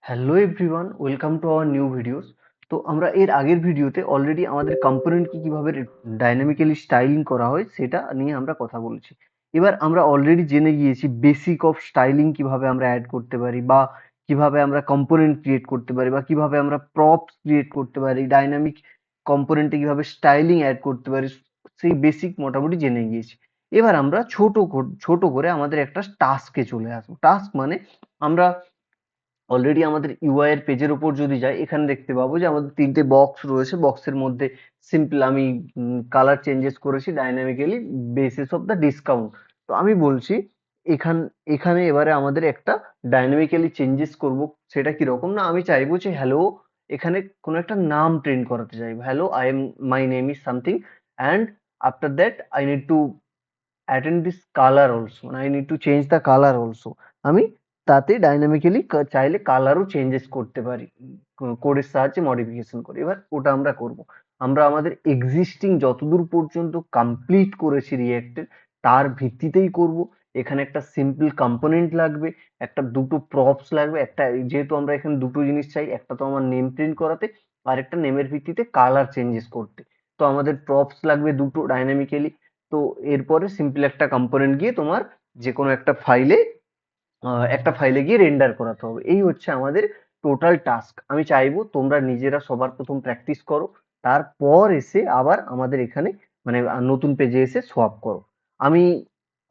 Hello everyone, welcome to our new videos. তো আমরা এর আগের ভিডিওতে অলরেডি আমাদের কম্পোনেন্টকে কিভাবে ডাইনামিক্যালি স্টাইলিং করা হয় সেটা নিয়ে আমরা কথা বলেছি। এবার আমরা অলরেডি জেনে গিয়েছি বেসিক অফ স্টাইলিং কিভাবে আমরা অ্যাড করতে পারি, বা কিভাবে আমরা কম্পোনেন্ট ক্রিয়েট করতে পারি, বা কিভাবে আমরা প্রপস ক্রিয়েট করতে পারি, ডাইনামিক কম্পোনেন্টে কিভাবে স্টাইলিং অ্যাড করতে পারি, সেই বেসিক মোটামুটি জেনে গিয়েছি। এবার আমরা ছোট করে আমাদের একটা টাস্কে চলে আসবো। টাস্ক মানে আমরা অলরেডি আমাদের ইউআই এর পেজের উপর যদি যাই, এখানে দেখতে পাবো যে আমাদের তিনটে বক্স রয়েছে। বক্সের মধ্যে সিম্পল আমি কালার চেঞ্জেস করেছি dynamically basis of the discount. তো আমি বলছি এখান এখানে এবারে আমাদের একটা ডাইনামিক্যালি চেঞ্জেস করব। সেটা কিরকম না, আমি চাইবো যে হ্যালো, এখানে কোনো একটা নাম প্রিন্ট করাতে চাইবো। Hello, my name is something, and after that I need to attend this color also, মানে I need to change the color also। আমি তাতে ডাইনামিক্যালি চাইলে কালারও চেঞ্জেস করতে পারি কোডের সাহায্যে মডিফিকেশন করে। এবার ওটা আমরা করব। আমরা আমাদের এক্সিস্টিং যতদূর পর্যন্ত কমপ্লিট করেছি রিয়েক্টের তার ভিত্তিতেই করব। এখানে একটা সিম্পল কম্পোনেন্ট লাগবে, একটা দুটো প্রপস লাগবে। একটা, যেহেতু আমরা এখানে দুটো জিনিস চাই, একটা তো আমার নেম প্রিন্ট করাতে, আর একটা নেমের ভিত্তিতে কালার চেঞ্জেস করতে। তো আমাদের প্রপস লাগবে দুটো ডাইনামিক্যালি। তো এরপরে সিম্পল একটা কম্পোনেন্ট গিয়ে তোমার যে কোনো একটা ফাইলে গিয়ে রেন্ডার করাতে হবে। এই হচ্ছে আমাদের টোটাল টাস্ক। আমি চাইবো তোমরা নিজেরা সবার প্রথম প্র্যাকটিস করো, তারপর এসে আবার আমাদের এখানে মানে নতুন পেজে এসে সোয়াপ করো। আমি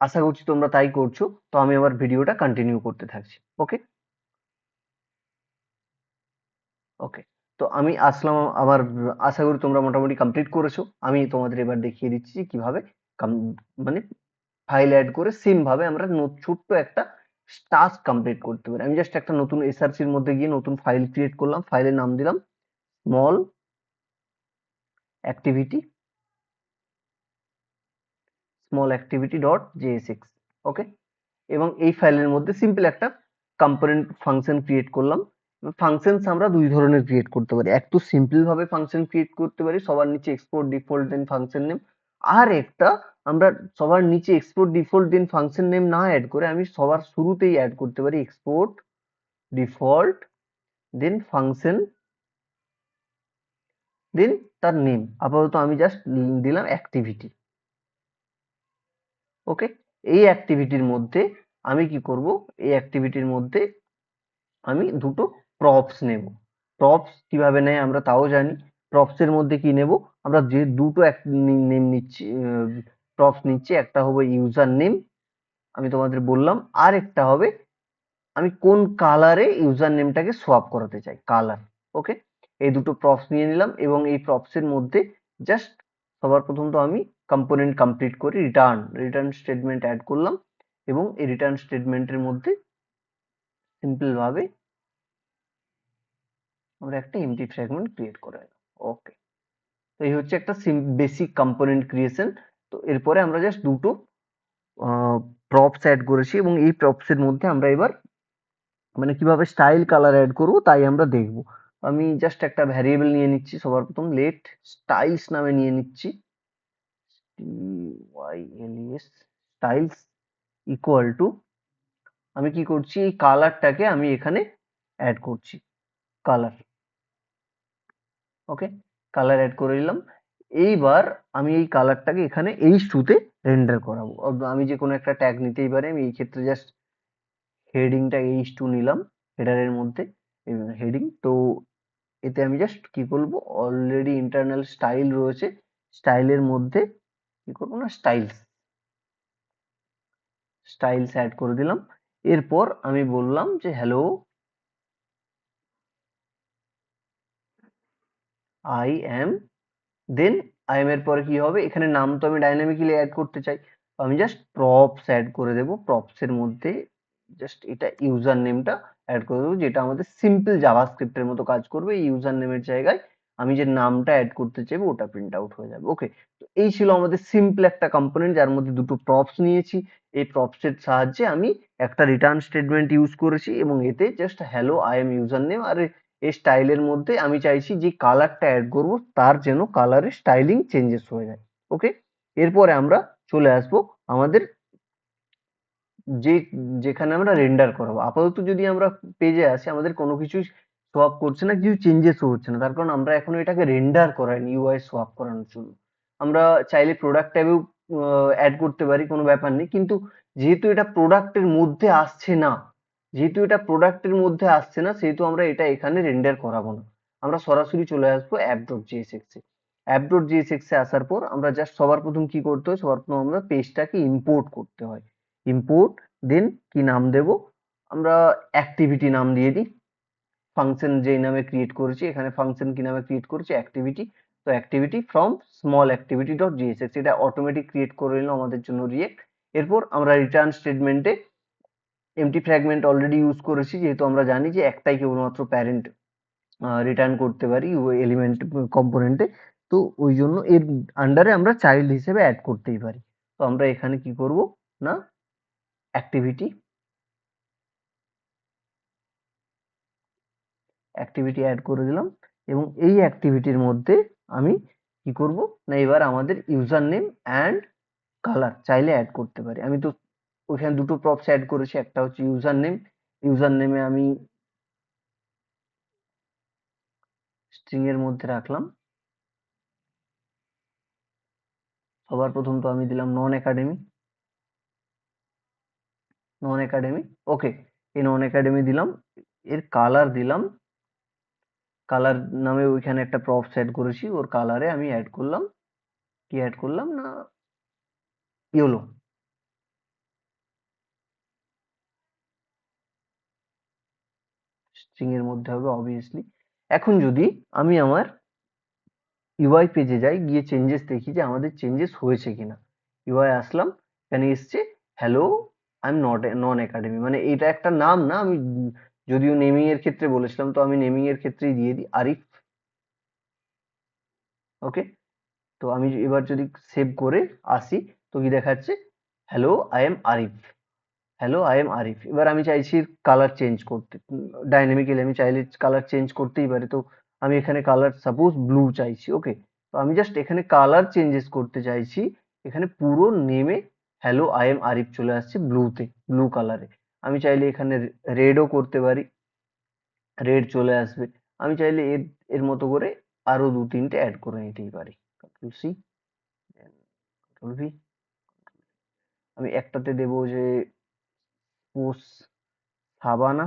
আশা করছি তোমরা তাই করছো। তো আমি আমার ভিডিওটা কন্টিনিউ করতে থাকছি। ওকে ওকে তো আমি আসলাম আবার। আশা করি তোমরা মোটামুটি কমপ্লিট করেছো। আমি তোমাদের এবার দেখিয়ে দিচ্ছি যে কিভাবে মানে ফাইল অ্যাড করে সেম ভাবে আমরা ছোট্ট একটা টাস্ক কমপ্লিট করতে পারি। আমি জাস্ট একটা নতুন এসআরসির মধ্যে গিয়ে নতুন ফাইল ক্রিয়েট করলাম। ফাইলের নাম দিলাম স্মল অ্যাক্টিভিটি ডট জেএসএক্স। ওকে, এবং এই ফাইলের মধ্যে সিম্পল একটা কম্পোনেন্ট ফাংশন ক্রিয়েট করলাম। ফাংশনস আমরা দুই ধরনের ক্রিয়েট করতে পারি। এক তো সিম্পল ভাবে ফাংশন ক্রিয়েট করতে পারি, সবার নিচে এক্সপোর্ট ডিফল্ট দেন ফাংশন নেম। আর একটা, আমরা সবার নিচে এক্সপোর্ট ডিফল্ট দেন ফাংশন নেম না অ্যাড করে আমি সবার শুরুতেই অ্যাড করতে পারি এক্সপোর্ট ডিফল্ট দেন ফাংশন দেন তার নেম। আপাতত আমি জাস্ট দিলাম অ্যাক্টিভিটি। ওকে, এই অ্যাক্টিভিটির মধ্যে আমি কি করব, এই অ্যাক্টিভিটির মধ্যে আমি দুটো প্রপস নেব। প্রপস কিভাবে নেয় আমরা তাও জানি। প্রপস এর মধ্যে কি নেব, আমরা যে দুটো নেম নিচ্ছি, প্রপস নিচ্ছি, একটা হবে ইউজার নেম, আমি তোমাদের বললাম। আর একটা হবে আমি কোন কালারে ইউজার নেমটাকে সোয়াপ করাতে চাই, কালার। ওকে, এই দুটো প্রপস নিয়ে নিলাম এবং এই প্রপস এর মধ্যে জাস্ট সবার প্রথম তো আমি কম্পোনেন্ট কমপ্লিট করি, রিটার্ন স্টেটমেন্ট অ্যাড করলাম এবং এই রিটার্ন স্টেটমেন্টের মধ্যে সিম্পল ভাবে আমরা একটা এমটি ফ্র্যাগমেন্ট ক্রিয়েট করে নিলাম। ওকে, তো এই হচ্ছে একটা বেসিক কম্পোনেন্ট ক্রিয়েশন। তো এরপরে আমরা জাস্ট দুটো প্রপস অ্যাড করেছি এবং এই প্রপস এর মধ্যে আমরা এবার মানে কিভাবে স্টাইল কালার অ্যাড করব তাই আমরা দেখব। আমি জাস্ট একটা ভ্যারিয়েবল নিয়ে নিচ্ছি, সবার প্রথম লেট স্টাইলস নামে নিয়ে নিচ্ছি, TYLES স্টাইলস ইকুয়াল টু, আমি কি করছি, এই কালারটাকে আমি এখানে অ্যাড করছি, কালার। ওকে, কালার অ্যাড করে দিলাম। এইবার আমি এই কালারটাকে এখানে H2 তে রেন্ডার করাবো। আমি যে কোনো একটা ট্যাগ নিতেই পারি। আমি এই ক্ষেত্রে জাস্ট হেডিংটা H2 নিলাম, হেডারের মধ্যে হেডিং। তো এতে আমি জাস্ট কি করবো, অলরেডি ইন্টারনাল স্টাইল রয়েছে, স্টাইলের মধ্যে কি করবো না, স্টাইলস অ্যাড করে দিলাম। এরপর আমি বললাম যে hello, I am, then I am এর পরে কি হবে, এখানে নাম তো আমি ডাইনামিক্যালি অ্যাড করতে চাই। তো আমি জাস্ট প্রপস অ্যাড করে দেবো। প্রপস এর মধ্যে জাস্ট এটা ইউজার নেমটা অ্যাড করে দেবো, যেটা আমাদের সিম্পল জাভাস্ক্রিপ্টের মতো কাজ করবে। এই ইউজার নেমের জায়গায় আমি যে নামটা অ্যাড করতে চাইবো ওটা প্রিন্ট আউট হয়ে যাবে। ওকে, তো এই ছিল আমাদের সিম্পল একটা কম্পোনেন্ট যার মধ্যে দুটো প্রপস নিয়েছি। এই প্রপস এর সাহায্যে আমি একটা রিটার্ন স্টেটমেন্ট ইউজ করেছি এবং এতে just hello I am user name, আর এই স্টাইলের মধ্যে আমি চাইছি যে কালারটা অ্যাড করব তার যেন কালারের স্টাইলিং চেঞ্জেস হয়ে যায়। ওকে, এরপরে আমরা চলে আসবো আমাদের যে যেখানে আমরা রেন্ডার করাবো। আপাতত যদি আমরা পেজে আসি আমাদের কোনো কিছুই সোয়াপ করছে না, কিছু চেঞ্জেসও হচ্ছে না, তার কারণ আমরা এখনো এটাকে রেন্ডার করাইনি ইউআই সোয়াপ করানোর জন্য। আমরা চাইলে প্রোডাক্ট ট্যাবেও অ্যাড করতে পারি, কোনো ব্যাপার নেই, কিন্তু যেহেতু এটা প্রোডাক্টের মধ্যে আসছে না, যেহেতু এটা প্রোডাক্টের মধ্যে আসছে না, সেহেতু আমরা এটা এখানে রেন্ডার করাবো না। আমরা সরাসরি চলে আসবো অ্যাপ ডট জিএসএক্স এ। অ্যাপ ডট জিএসএক্স এ আসার পর আমরা জাস্ট সবার প্রথম কি করতে হয়, সবার প্রথম আমরা পেজটাকে ইম্পোর্ট করতে হয়। ইম্পোর্ট, দেন কি নাম দেব, আমরা অ্যাক্টিভিটি নাম দিয়ে দিই। ফাংশন যেই নামে ক্রিয়েট করেছি, এখানে ফাংশন কি নামে ক্রিয়েট করেছি, অ্যাক্টিভিটি। তো activity from small activity dot GSX, এটা অটোমেটিক ক্রিয়েট করে নিল আমাদের জন্য রিয়েক্ট। এরপর আমরা রিটার্ন স্টেটমেন্টে এমটি ফ্র্যাগমেন্ট অলরেডি ইউজ করেছি, যেহেতু আমরা জানি যে একটাই কেবলমাত্র প্যারেন্ট রিটার্ন করতে পারি এলিমেন্ট কম্পোনেন্টে। তো ওই জন্য এর আন্ডারে আমরা চাইল্ড হিসেবে অ্যাড করতেই পারি। তো আমরা এখানে কি করব না, অ্যাক্টিভিটি অ্যাক্টিভিটি অ্যাড করে দিলাম, এবং এই অ্যাক্টিভিটির মধ্যে আমি কি করব না, এবার আমাদের ইউজার নেম অ্যান্ড কালার চাইলে অ্যাড করতে পারি। আমি তো ওইখানে দুটো প্রপস অ্যাড করেছি, একটা হচ্ছে ইউজার নেম, ইউজার নেমে আমি স্ট্রিং এর মধ্যে রাখলাম। সবার প্রথম তো আমি দিলাম নন একাডেমি, নন একাডেমি, ওকে। এই নন একাডেমি দিলাম, এর কালার দিলাম, কালার নামে ওইখানে একটা প্রপস অ্যাড করেছি, ওর কালারে আমি অ্যাড করলাম, কি অ্যাড করলাম না, ইয়েলো। স্ট্রিং এর মধ্যে হবে অবভিয়াসলি। এখন যদি আমি আমার ইউআই পেজে যাই, গিয়ে চেঞ্জেস দেখি যে আমাদের চেঞ্জেস হয়েছে কিনা। ইউআই আসলাম, এখানে এসছে hello I am not known academy, মানে এটা একটা নাম না, আমি যদিও নেমিং এর ক্ষেত্রে বলেছিলাম, তো আমি নেমিং এর ক্ষেত্রেই দিয়ে দিই আরিফ। ওকে, তো আমি এবার যদি সেভ করে আসি, তো কি দেখাচ্ছে, hello I am Arif, hello I am Arif. এবার আমি চাইছি কালার চেঞ্জ করতে, ডাইনামিক্যালি আমি চাইলে কালার চেঞ্জ করতেই পারি। তো আমি এখানে কালার সাপোজ ব্লু চাইছি, ওকে। তো আমি জাস্ট এখানে কালার চেঞ্জেস করতে চাইছি, এখানে পুরো নেমে হ্যালো আই এম আরিফ চলে আসছে ব্লুতে, ব্লু কালারে। আমি চাইলে এখানে রেডও করতে পারি, রেড চলে আসবে। আমি চাইলে এর এর মতো করে আরো দু তিনটে অ্যাড করে নিতেই পারি। Control C, control V. আমি একটাতে দেবো যে পোস সাবানা,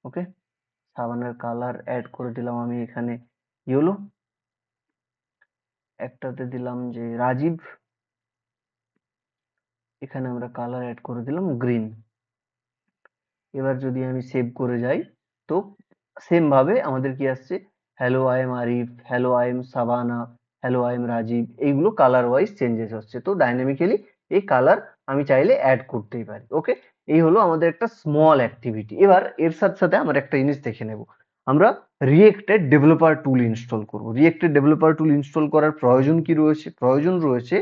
ওকে। সাবানের কালার অ্যাড করে দিলাম আমি এখানে ইয়েলো। একটাতে দিলাম যে রাজীব, এখানে আমরা কালার অ্যাড করে দিলাম গ্রিন। এবার যদি আমি সেভ করে যাই, তো সেম ভাবে আমাদের কি আসছে, hello I am Arif, hello I am Shabana, hello I am Rajib, এইগুলো কালার ওয়াইজ চেঞ্জেস হচ্ছে। তো ডাইনামিক্যালি এই কালার আমি চাইলে অ্যাড করতেই পারি, ওকে। এই হলো আমাদের একটা স্মল অ্যাক্টিভিটি। এবার এর সাথে সাথে আমরা একটা জিনিস দেখে নেব, আমরা রিয়েক্টের ডেভেলপার টুল ইনস্টল করব। রিয়েক্টের ডেভেলপার টুল ইনস্টল করার প্রয়োজন কি রয়েছে, প্রয়োজন রয়েছে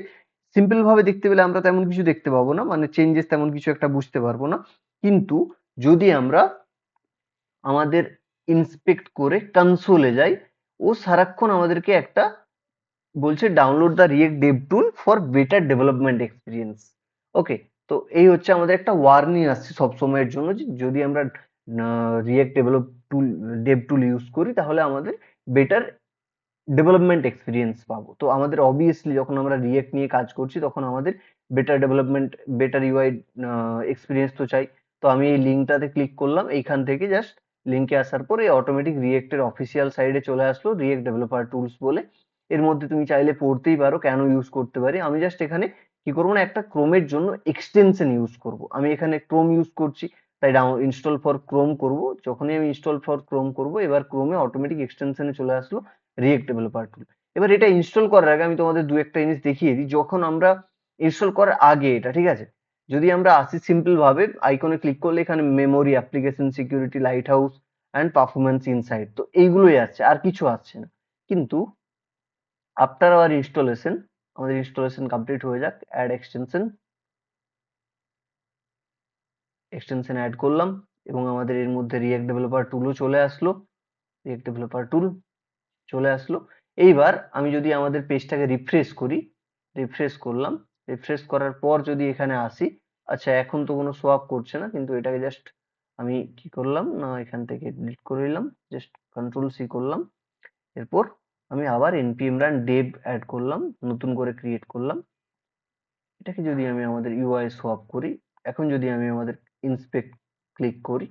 সিম্পল ভাবে দেখতে পেলে আমরা তেমন কিছু দেখতে পাবো না, মানে চেঞ্জেস তেমন কিছু একটা বুঝতে পারবো না, কিন্তু যদি আমরা আমাদের ইন্সপেক্ট করে কনসোলে যাই, ও সারাক্ষণ আমাদেরকে একটা বলছে download the React dev tool for better development experience, okay. তো এই হচ্ছে আমাদের একটা ওয়ার্নিং আসছে সবসময়ের জন্য, যে যদি আমরা রিয়েক্ট ডেভ টুল ইউজ করি তাহলে আমাদের বেটার ডেভেলপমেন্ট এক্সপিরিয়েন্স পাবো। তো আমাদের অবভিয়াসলি যখন আমরা রিয়েক্ট নিয়ে কাজ করছি তখন আমাদের better development, better UI experience তো চাই। তো আমি এই লিঙ্কটাতে ক্লিক করলাম, এইখান থেকে জাস্ট লিঙ্কে আসার পরে অটোমেটিক রিয়েক্টের অফিসিয়াল সাইডে চলে আসলো রিয়েক্ট ডেভেলপার টুলস বলে। এর মধ্যে তুমি চাইলে পড়তেই পারো কেন ইউজ করতে পারি। আমি জাস্ট এখানে কি করবো না, একটা ক্রোমের জন্য এক্সটেনশন ইউজ করব। আমি এখানে ক্রোম ইউজ করছি, তাই ইনস্টল ফর ক্রোম করব। যখনই আমি ইনস্টল ফর ক্রোম করব, এবার ক্রোমে অটোমেটিক এক্সটেনশনে চলে আসলো রিয়েক্ট ডেভেলপার টুল। এবার এটা ইনস্টল করার আগে আমি তোমাদের দু একটা জিনিস দেখিয়ে দিই, যখন আমরা ইনস্টল করার আগে এটা, ঠিক আছে, যদি আমরা আসি সিম্পল ভাবে আইকনে ক্লিক করলে এখানে memory, application security, light house and performance insight, তো এইগুলোই আসছে, আর কিছু আসছে না। কিন্তু আফটার আওয়ার ইনস্টলেশন, আমাদের ইনস্টলেশন কমপ্লিট হয়ে যাক, অ্যাড এক্সটেনশন, এক্সটেনশন অ্যাড করলাম, এবং আমাদের এর মধ্যে রিয়েক্ট ডেভেলপার টুলও চলে আসলো, রিয়েক্ট ডেভেলপার টুল চলে আসলো। এইবার আমি যদি আমাদের পেজটাকে রিফ্রেশ করি, রিফ্রেশ করলাম, রিফ্রেশ করার পর যদি এখানে আসি, আচ্ছা এখন তো কোনো শো আপ করছে না, কিন্তু এটাকে জাস্ট আমি কি করলাম না এখান থেকে ডিলিট করে দিলাম, জাস্ট কন্ট্রোল সি করলাম। এরপর আমি আবার npm run dev অ্যাড করলাম, নতুন করে ক্রিয়েট করলাম। এটাকে যদি আমি আমাদের ইউআই সোয়াপ করি, এখন যদি আমি আমাদের ইন্সপেক্ট ক্লিক করি,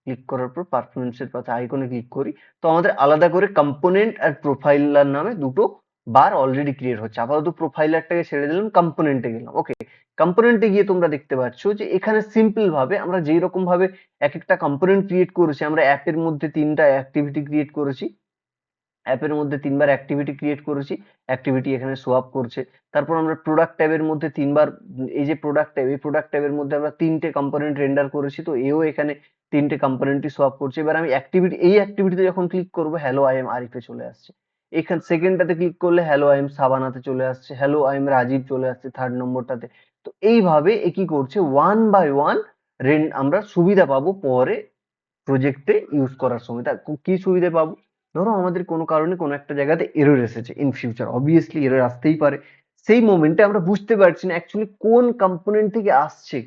ক্লিক করার পর পারফরমেন্সের পাশে আইকনে ক্লিক করি, তো আমাদের আলাদা করে কম্পোনেন্ট আর প্রোফাইলার নামে দুটো বার অলরেডি ক্রিয়েট হচ্ছে। আপাতত প্রোফাইলারটাকে ছেড়ে দিলাম, কম্পোনেন্টে গেলাম। ওকে, কম্পোনেন্টে গিয়ে তোমরা দেখতে পাচ্ছ যে এখানে সিম্পল ভাবে আমরা যেই রকম ভাবে এক একটা কম্পোনেন্ট ক্রিয়েট করেছি, আমরা অ্যাপের মধ্যে 3টা অ্যাক্টিভিটি ক্রিয়েট করেছি, অ্যাপের মধ্যে 3বার অ্যাক্টিভিটি ক্রিয়েট করেছি, অ্যাক্টিভিটি এখানে শো আপ করছে। তারপর আমরা প্রোডাক্ট ট্যাবের মধ্যে 3বার, এই যে প্রোডাক্ট ট্যাব, এই প্রোডাক্ট ট্যাবের মধ্যে আমরা 3টে কম্পোনেন্ট রেন্ডার করেছি, তো এও এখানে 3টে কম্পোনেন্টই শো আপ করছে। এবার আমি অ্যাক্টিভিটি, এই অ্যাক্টিভিটিতে যখন ক্লিক করবো, হ্যালো আই এম আরিফে চলে আসছে। এখানে সেকেন্ডটাতে ক্লিক করলে হ্যালো আই এম সাবানাতে চলে আসছে, হ্যালো আই এম রাজীব চলে আসছে থার্ড নম্বরটাতে। তো এইভাবে এ কি করছে, ওয়ান বাই ওয়ান আমরা সুবিধা পাবো পরে প্রজেক্টে ইউজ করার সময়। তা কি সুবিধা পাবো, ধরো আমাদের কোনো কারণে কোনো একটা জায়গাতে এরর এসেছে, ইন ফিউচার অবভিয়াসলি এরর আসতেই পারে, সেই মোমেন্টে আমরা বুঝতে পারছি না অ্যাকচুয়ালি কোন কম্পোনেন্ট থেকে আসছে।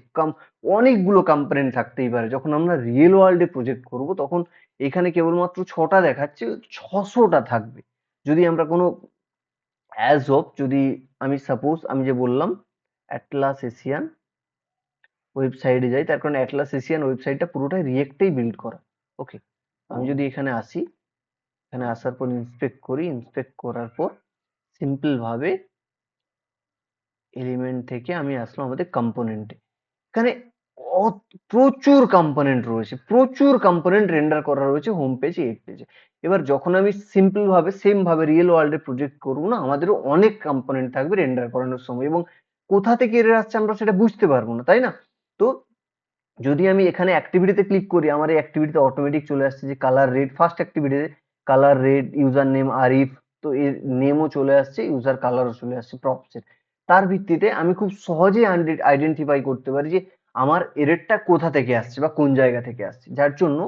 অনেকগুলো কম্পোনেন্ট থাকতেই পারে, যখন আমরা রিয়েল ওয়ার্ল্ডে প্রজেক্ট করব তখন এখানে কেবলমাত্র 6টা দেখাচ্ছে, 600টা থাকবে। যদি আমরা কোনো অ্যাজ অফ, যদি আমি সাপোজ আমি যে বললাম অ্যাটলাস এশিয়ান ওয়েবসাইটে যাই, তার কারণ অ্যাটলাস এশিয়ান ওয়েবসাইটটা পুরোটাই রিয়েক্টেই বিল্ড করা। ওকে, আমি যদি এখানে আসি, এখানে আসার পর ইন্সপেক্ট করি, ইন্সপেক্ট করার পর সিম্পল ভাবে এলিমেন্ট থেকে আমি আসলাম আমাদের কম্পোনেন্টে। এখানে প্রচুর কম্পোনেন্ট রয়েছে, প্রচুর কম্পোনেন্ট রেন্ডার করা রয়েছে হোম পেজে, এই পেজে। এবার যখন আমি সিম্পল ভাবে সেম ভাবে রিয়েল ওয়ার্ল্ডে প্রজেক্ট করবো না, আমাদেরও অনেক কম্পোনেন্ট থাকবে রেন্ডার করানোর সময়, এবং কোথা থেকে এর আসছে আমরা সেটা বুঝতে পারবো না, তাই না? তো যদি আমি এখানে অ্যাক্টিভিটিতে ক্লিক করি, আমার এই অ্যাক্টিভিটিতে অটোমেটিক চলে আসছে যে কালার রেড, ফার্স্ট অ্যাক্টিভিটিতে colour red, user name Arif, তো এর নেমও চলে আসছে, ইউজার কালারও চলে আসছে প্রপসের। তার ভিত্তিতে আমি খুব সহজে আইডেন্টিফাই করতে পারি যে আমার এররটা কোথা থেকে আসছে বা কোন জায়গা থেকে আসছে। যার জন্য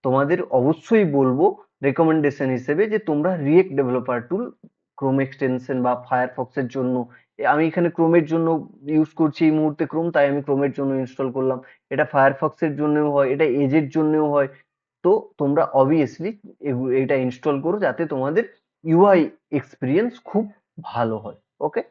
তোমাদের অবশ্যই বলবো রেকমেন্ডেশন হিসেবে যে তোমরা রিয়েক্ট ডেভেলপার টুল, ক্রোম এক্সটেনশন বা ফায়ারফক্সের জন্য, আমি এখানে ক্রোমের জন্য ইউজ করছি এই মুহূর্তে ক্রোম, তাই আমি ক্রোমের জন্য ইনস্টল করলাম। এটা ফায়ারফক্সের জন্যও হয়, এটা এজের জন্যও হয়। তো তোমরা অবভিয়াসলি এটা ইনস্টল করো যাতে তোমাদের ইউআই এক্সপিরিয়েন্স খুব ভালো হয়। ওকে।